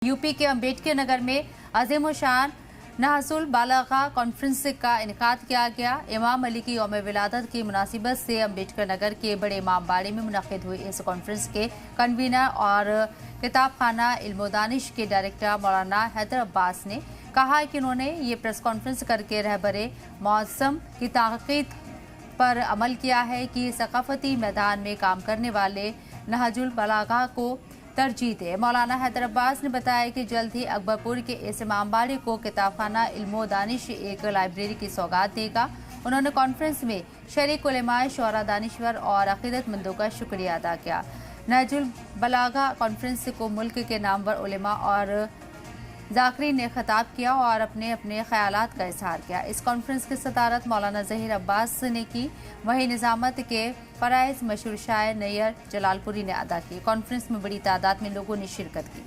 UP के अम्बेडकर नगर में अजीम शान नहजुल बालागा कॉन्फ्रेंस का इनेकाद किया गया। इमाम अली की यौम विलादत की मुनासिबत से अम्बेडकर नगर के बड़े इमाम बाड़े में मुनक़िद हुई इस कॉन्फ्रेंस के कन्वीनर और किताब खाना इल्म दानिश के डायरेक्टर मौलाना हैदर अब्बास ने कहा कि उन्होंने ये प्रेस कॉन्फ्रेंस करके रहबरे मौसम की ताक़ीद पर अमल किया है कि सकाफती मैदान में काम करने वाले नहजुल बालागा को तरजीह दे। मौलाना हैदर अब्बास ने बताया कि जल्द ही अकबरपुर के इस इमामबाड़े को किताबखाना इल्म दानिश एक लाइब्रेरी की सौगात देगा। उन्होंने कॉन्फ्रेंस में शरीक उलेमाए शोरा दानिश्वर और अकीदतमंदों का शुक्रिया अदा किया। नहजुल बालागा कॉन्फ्रेंस को मुल्क के नामवर उलेमा और जाकिरीन ने खिताब किया और अपने अपने ख्यालात का इजहार किया। इस कॉन्फ्रेंस की सदारत मौलाना ज़हीर अब्बास ने की, वहीं निजामत के फराइज मशहूर शायर नैयर जलालपुरी ने अदा की। कॉन्फ्रेंस में बड़ी तादाद में लोगों ने शिरकत की।